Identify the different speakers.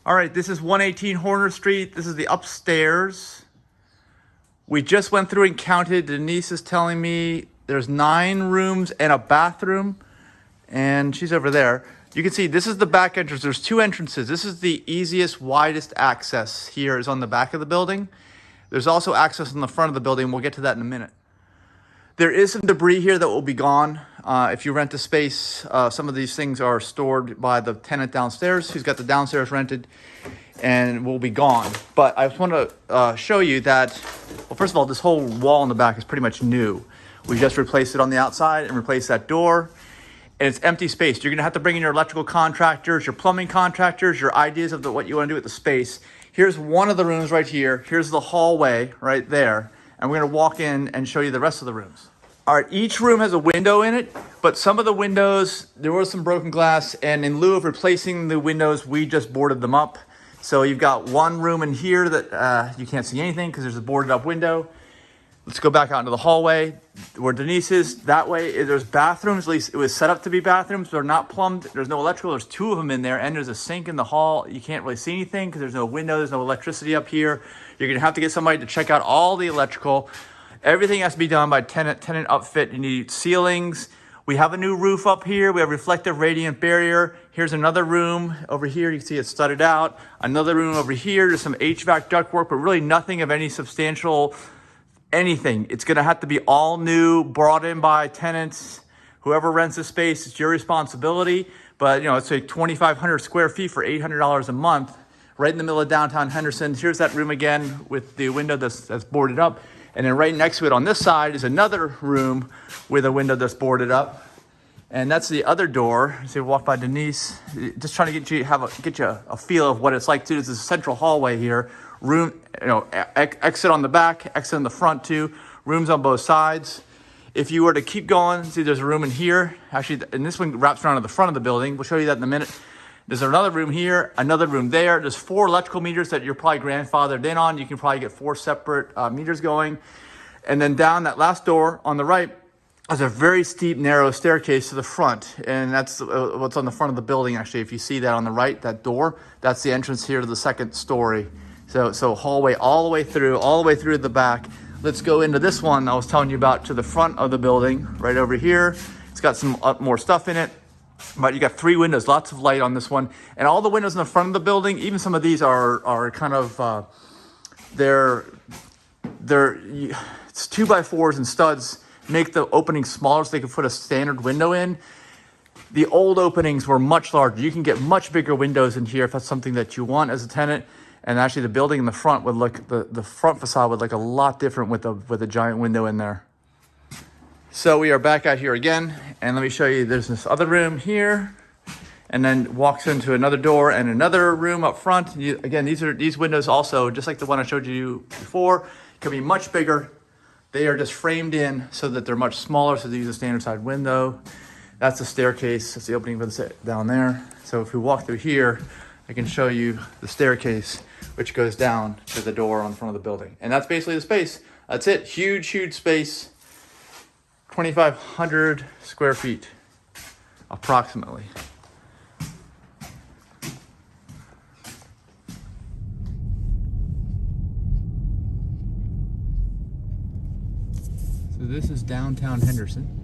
Speaker 1: All right, this is 118 Horner Street. This is the upstairs. We just went through and counted. Denise is telling me there's 9 rooms and a bathroom, and she's over there. You can see this is the back entrance. There's 2 entrances. This is the easiest, widest access here is on the back of the building. There's also access on the front of the building. We'll get to that in a minute. There is some debris here that will be gone. If you rent a space, some of these things are stored by the tenant downstairs who's got the downstairs rented and will be gone. But I just want to show you that, well, first of all, this whole wall in the back is pretty much new. We just replaced it on the outside and replaced that door. And it's empty space. You're going to have to bring in your electrical contractors, your plumbing contractors, your ideas of what you want to do with the space. Here's one of the rooms right here. Here's the hallway right there. And we're going to walk in and show you the rest of the rooms. All right, each room has a window in it, but some of the windows, there was some broken glass, and in lieu of replacing the windows, we just boarded them up. So you've got one room in here that you can't see anything because there's a boarded up window. Let's go back out into the hallway where Denise is. That way, there's bathrooms. At least it was set up to be bathrooms. They're not plumbed. There's no electrical. There's 2 of them in there, and there's a sink in the hall. You can't really see anything because there's no window. There's no electricity up here. You're going to have to get somebody to check out all the electrical. Everything has to be done by tenant upfit. You need ceilings. We have a new roof up here. We have reflective radiant barrier. Here's another room over here. You can see it's studded out. Another room over here. There's some HVAC ductwork, but really nothing of any substantial anything. It's going to have to be all new, brought in by tenants. Whoever rents the space, it's your responsibility. But, you know, it's like 2,500 square feet for $800 a month, right in the middle of downtown Henderson. Here's that room again with the window that's boarded up. And then right next to it on this side is another room with a window that's boarded up. And that's the other door. So you walk by Denise, just trying to get you a feel of what it's like too. There's a central hallway here. Room, you know, exit on the back, exit in the front too. Rooms on both sides. If you were to keep going, see there's a room in here. Actually, and this one wraps around to the front of the building. We'll show you that in a minute. There's another room here, another room there. There's 4 electrical meters that you're probably grandfathered in on. You can probably get 4 separate meters going. And then down that last door on the right, there's a very steep, narrow staircase to the front. And that's what's on the front of the building, actually. If you see that on the right, that door, that's the entrance here to the 2nd story. So hallway all the way through the back. Let's go into this one I was telling you about to the front of the building, right over here. It's got some more stuff in it. But you got 3 windows, lots of light on this one. And all the windows in the front of the building, even some of these are kind of, it's 2x4s and studs, make the openings smaller so they can put a standard window in. The old openings were much larger. You can get much bigger windows in here if that's something that you want as a tenant. And actually the building in the front would look, the front facade would look a lot different with a giant window in there. So we are back out here again, and let me show you, there's this other room here, and then walks into another door and another room up front. Again, these windows also, just like the one I showed you before, can be much bigger. They are just framed in so that they're much smaller, so they use a standard side window. That's the staircase, that's the opening for the down there. So if we walk through here, I can show you the staircase, which goes down to the door on front of the building. And that's basically the space. That's it, huge, huge space. 2,500 square feet, approximately. So this is downtown Henderson.